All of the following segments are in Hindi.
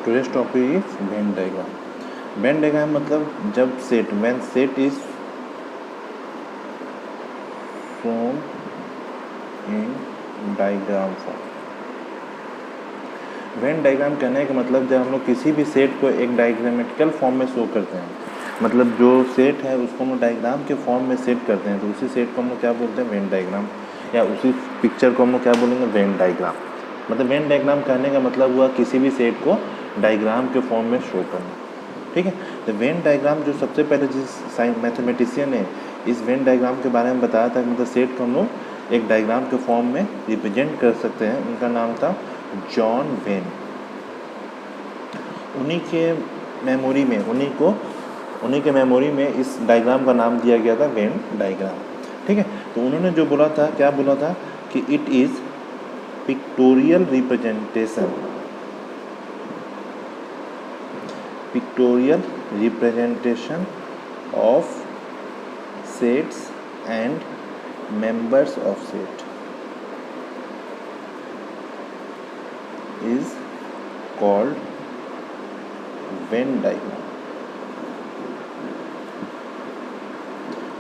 Today's topic is Venn diagram. Venn diagram मतलब जब set, when set is shown in diagram form. Venn diagram कहने का मतलब जब हम लोग किसी भी सेट को एक डायग्रामेटिकल फॉर्म में शो करते हैं, मतलब जो सेट है उसको हम लोग डायग्राम के फॉर्म में सेट करते हैं, तो उसी सेट को हम लोग क्या बोलते हैं, वेन डायग्राम, या उसी पिक्चर को हम लोग क्या बोलेंगे, वेन डायग्राम। मतलब वेन डायग्राम कहने का मतलब हुआ किसी भी सेट को डायग्राम के फॉर्म में शो करना। ठीक है, तो वेन डायग्राम जो सबसे पहले जिस मैथमेटिशियन ने इस वेन डायग्राम के बारे में बताया था, मतलब सेट को हम लोग एक डायग्राम के फॉर्म में रिप्रेजेंट कर सकते हैं, उनका नाम था जॉन वेन। उन्हीं के मेमोरी में इस डायग्राम का नाम दिया गया था वेन डायग्राम। ठीक है, तो उन्होंने जो बोला था, क्या बोला था कि it is pictorial representation of sets and members of set is called Venn diagram.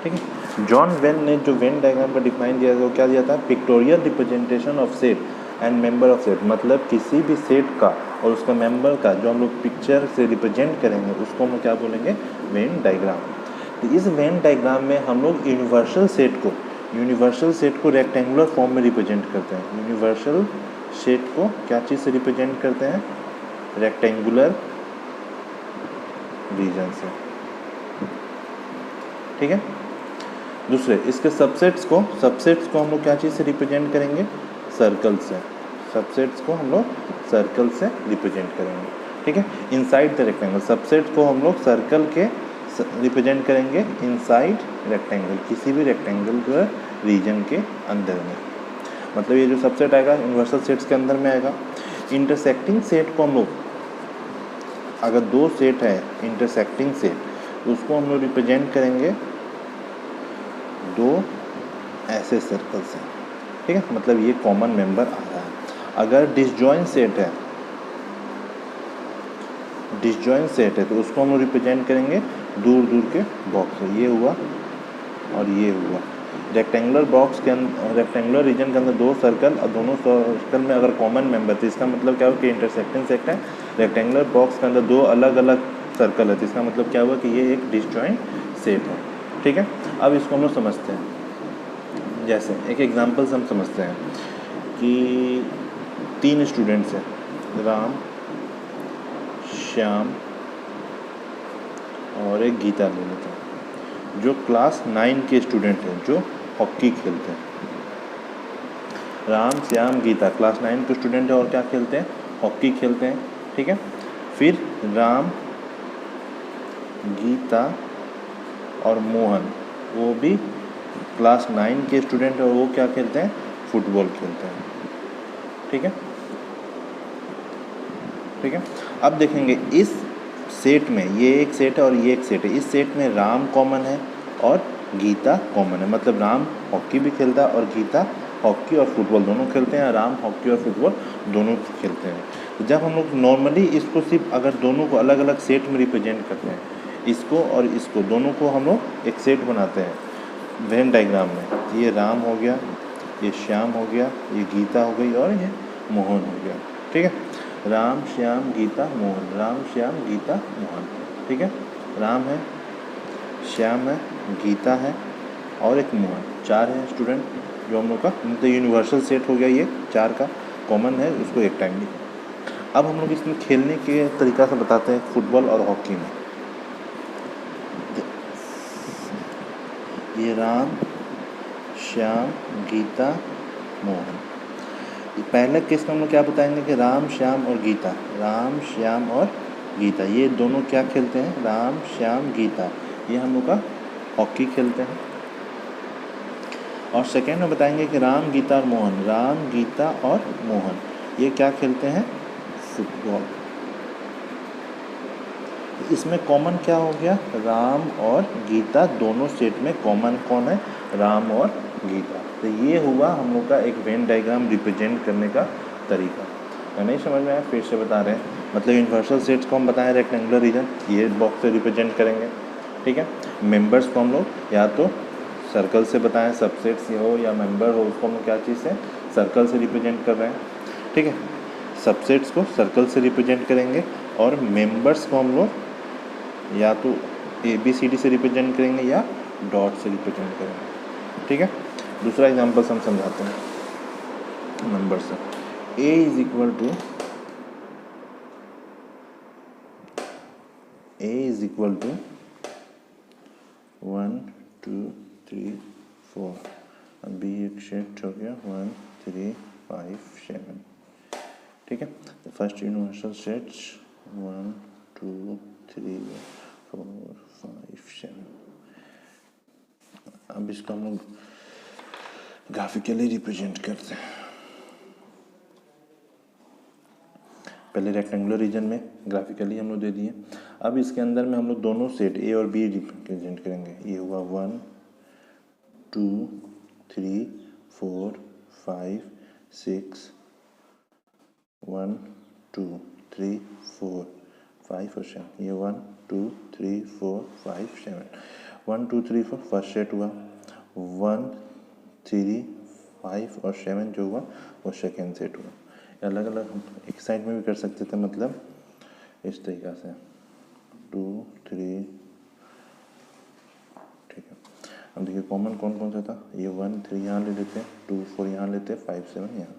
ठीक है, जॉन वेन ने जो वेन डायग्राम का डिफाइन दिया था वो क्या दिया था, pictorial representation of set and member of set, मतलब किसी भी सेट का और उसका मेंबर का जो हम लोग पिक्चर से रिप्रेजेंट करेंगे उसको हम लोग क्या बोलेंगे, वेन डायग्राम। तो इस वेन डायग्राम में हम लोग यूनिवर्सल सेट को रेक्टेंगुलर फॉर्म में रिप्रेजेंट करते हैं। यूनिवर्सल सेट को क्या चीज़ से रिप्रेजेंट करते हैं, रेक्टेंगुलर रीजन से। ठीक है, दूसरे इसके सबसेट्स को हम लोग क्या चीज़ से रिप्रेजेंट करेंगे, सर्कल से। सबसेट्स को हम लोग सर्कल से रिप्रेजेंट करेंगे। ठीक है, इनसाइड द रेक्टेंगल, सबसेट को हम लोग सर्कल के रिप्रेजेंट करेंगे इनसाइड रेक्टेंगल, किसी भी रेक्टेंगल के रीजन के अंदर में। मतलब ये जो सबसेट आएगा यूनिवर्सल सेट्स के अंदर में आएगा। इंटरसेक्टिंग सेट को हम लोग, अगर दो सेट है इंटरसेक्टिंग सेट, तो उसको हम लोग रिप्रेजेंट करेंगे दो ऐसे सर्कल से। ठीक है, मतलब ये कॉमन मेंबर आ रहा है। अगर डिसजॉइंट सेट है तो उसको हम लोग रिप्रेजेंट करेंगे दूर दूर के बॉक्स से। ये हुआ और ये हुआ। रेक्टेंगुलर रीजन के अंदर दो सर्कल और दोनों सर्कल में अगर कॉमन मेंबर, तो इसका मतलब क्या हुआ कि इंटरसेक्टिंग सेट है। रेक्टेंगुलर बॉक्स के अंदर दो अलग अलग सर्कल है, तो इसका मतलब क्या हुआ कि ये एक डिसजॉइंट सेट है। ठीक है, अब इसको हम लोग समझते हैं। जैसे एक एग्जांपल से हम समझते हैं कि 3 स्टूडेंट्स हैं, राम, श्याम और एक गीता ले लेते हैं, जो क्लास 9 के स्टूडेंट हैं, जो हॉकी खेलते हैं। राम, श्याम, गीता क्लास 9 के स्टूडेंट है और क्या खेलते हैं, हॉकी खेलते हैं। ठीक है, फिर राम, गीता और मोहन, वो भी क्लास 9 के स्टूडेंट है और वो क्या खेलते हैं, फुटबॉल खेलते हैं। ठीक है, अब देखेंगे इस सेट में, ये एक सेट है और ये एक सेट है। इस सेट में राम कॉमन है और गीता कॉमन है, मतलब राम हॉकी भी खेलता है और गीता हॉकी और फुटबॉल दोनों खेलते हैं। राम हॉकी और फुटबॉल दोनों खेलते हैं। तो जब हम लोग नॉर्मली इसको सिर्फ अगर दोनों को अलग अलग सेट में रिप्रेजेंट करते हैं, इसको और इसको, दोनों को हम लोग एक सेट बनाते हैं वेन डायग्राम में। ये राम हो गया, ये श्याम हो गया, ये गीता हो गई और ये मोहन हो गया। ठीक है, राम, श्याम, गीता, मोहन, राम, श्याम, गीता, मोहन। ठीक है, राम है, श्याम है, गीता है और एक मोहन। 4 है स्टूडेंट जो हम लोग का, मतलब यूनिवर्सल सेट हो गया, ये 4 का कॉमन है, उसको एक टाइम लिखा। अब हम लोग इसमें खेलने के तरीका से बताते हैं फुटबॉल और हॉकी में। ये राम, श्याम, गीता, मोहन। पहले केस में हम लोग क्या बताएंगे कि राम, श्याम और गीता, राम, श्याम और गीता, ये दोनों क्या खेलते हैं, राम, श्याम, गीता, ये हम लोग का हॉकी खेलते हैं। और सेकेंड में बताएंगे कि राम, गीता और मोहन, राम, गीता और मोहन, ये क्या खेलते हैं, फुटबॉल। इसमें कॉमन क्या हो गया, राम और गीता दोनों सेट में कॉमन कौन है, राम और गीता। तो ये हुआ हम लोग का एक वेन डायग्राम रिप्रेजेंट करने का तरीका। नहीं समझ में आया, फिर से बता रहे हैं। मतलब यूनिवर्सल सेट्स को हम बताएं रेक्टेंगुलर रीजन, ये बॉक्स से रिप्रेजेंट करेंगे, ठीक है। मेंबर्स को हम लोग या तो सर्कल से बताएं, सबसेट्स हो या मेंबर हो, उसको हम लोग क्या चीज़ से, सर्कल से रिप्रेजेंट कर रहे हैं, ठीक है। सबसेट्स को सर्कल से रिप्रेजेंट करेंगे और मेंबर्स को हम लोग या तो ABCD से रिप्रेजेंट करेंगे या डॉट से रिप्रेजेंट करेंगे, ठीक है। दूसरा एग्जांपल्स हम समझाते हैं नंबर से। A इज इक्वल टू 1 2 3 4, अब B एक सेट हो गया 1 3 5 7, ठीक है। First universal sets 1 2 3 4 5 7। अब इसको हम लोग ग्राफिकली रिप्रेजेंट करते हैं। पहले रेक्टेंगुलर रीजन में ग्राफिकली हम लोग दे दिए। अब इसके अंदर में हम लोग दोनों सेट A और B रिप्रेजेंट करेंगे। ये हुआ 1 2 3 4 5 6, 1 2 3 4 5 और 7। ये 1 2 3 4 5 7, 1 2 3 4 फर्स्ट सेट हुआ। 1 3 5 और 7 जो हुआ वो सेकेंड सेट हुआ। अलग अलग हम एक साइड में भी कर सकते थे, मतलब इस तरीक़ा से 2 3, ठीक है। अब देखिए कॉमन कौन कौन सा था, ये 1 3 यहाँ ले लेते, 2 4 यहाँ लेते, 5 7 यहाँ,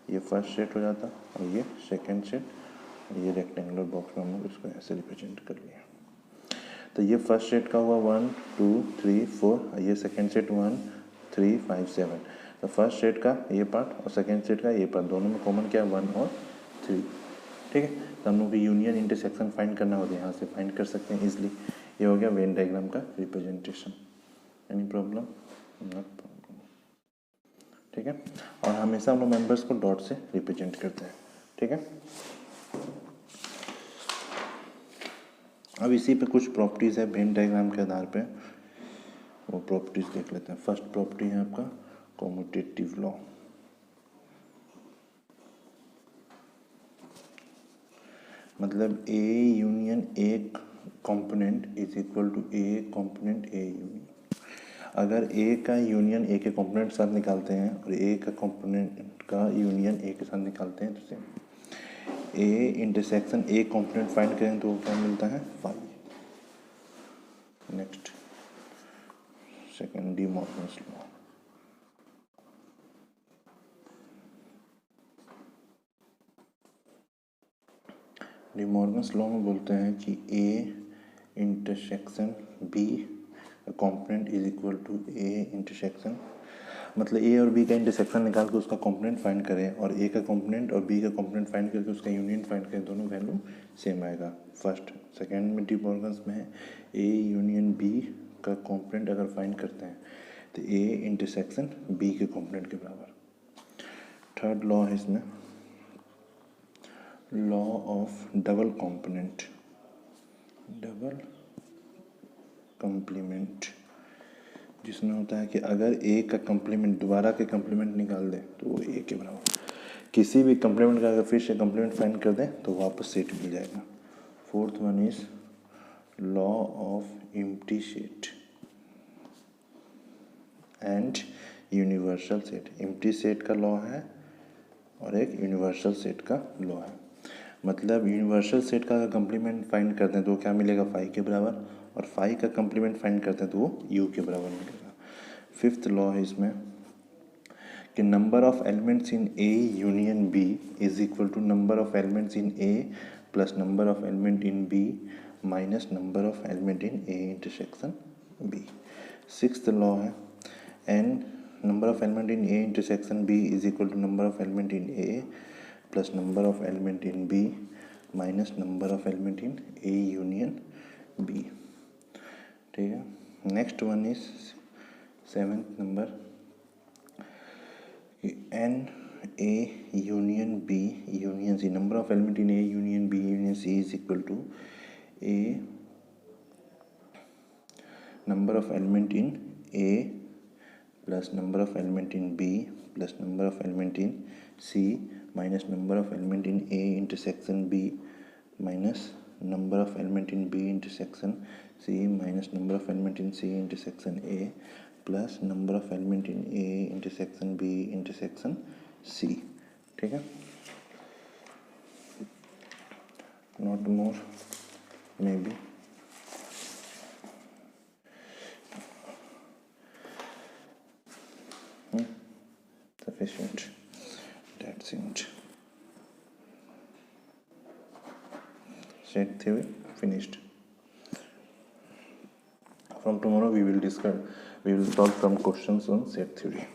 ये फर्स्ट सेट हो जाता और ये सेकंड सेट। ये रेक्टेंगुलर बॉक्स में हम लोग इसको ऐसे रिप्रेजेंट कर लिए। तो ये फर्स्ट सेट का हुआ 1 2 3 4, ये सेकंड सेट 1 3 5 7। तो फर्स्ट सेट का ये पार्ट और सेकंड सेट का ये पार्ट, दोनों में कॉमन क्या है 1 और 3, ठीक है। तो हम लोग को यूनियन इंटरसेक्शन फाइंड करना होता है, यहाँ से फाइंड कर सकते हैं इजीली। ये हो गया वेन डायग्राम का representation. Any problem? Not problem, ठीक है। और हमेशा हम लोग मेंबर्स को डॉट से रिप्रेजेंट करते हैं, ठीक है। अब इसी पे कुछ प्रॉपर्टीज़ है वेन डायग्राम के आधार पे, वो प्रॉपर्टीज़ देख लेते हैं। फर्स्ट प्रॉपर्टी है आपका कॉम्यूटेटिव लॉ। मतलब A union A component is equal to A component A union. अगर A का यूनियन A के कंपोनेंट के साथ निकालते हैं और A का कंपोनेंट का यूनियन A के साथ निकालते हैं तो same A intersection A component find करेंगे तो वो क्या मिलता है, phi. Next second De Morgan's law. De Morgan's law में बोलते हैं कि A intersection B component is equal to A intersection, मतलब A और B का इंटरसेक्शन निकाल के उसका कंपोनेंट फाइंड करें और A का कंपोनेंट और B का कंपोनेंट फाइंड करके उसका यूनियन फाइंड करें, दोनों वैल्यू सेम आएगा। फर्स्ट सेकंड में डी मॉर्गन्स में है A यूनियन B का कंपोनेंट अगर फाइंड करते हैं तो A इंटरसेक्शन B के कंपोनेंट के बराबर। थर्ड लॉ है इसमें law of double component, double complement, जिसमें होता है कि अगर A का कंप्लीमेंट दोबारा के कंप्लीमेंट निकाल दें तो वो A के बराबर। किसी भी कंप्लीमेंट का अगर फिर से कंप्लीमेंट फाइंड कर दें तो वापस सेट मिल जाएगा। Fourth one is law of empty set and universal set. Empty set का लॉ है और एक यूनिवर्सल सेट का लॉ है। मतलब यूनिवर्सल सेट का अगर कंप्लीमेंट फाइंड करते हैं तो क्या मिलेगा, फाई के बराबर, और फाई का कंप्लीमेंट फाइंड करते हैं तो वो यू के बराबर मिलेगा। फिफ्थ लॉ है इसमें कि number of elements in A union B is equal to number of elements in A plus number of element in B minus number of element in A intersection B. Sixth law है n number of element in A intersection B is equal to number of element in A plus number of element in B minus number of element in A union B, ठीक है। Next one is seventh number n A union B union C, number of element in A union B union C is equal to A number of element in A plus number of element in B plus number of element in C minus number of element in A intersection B minus number of element in B intersection C minus number of element in C intersection A plus number of element in A intersection B intersection C. ठीक है, not more, maybe. Sufficient. That's it. Set theory finished. From tomorrow we will solve some questions on set theory.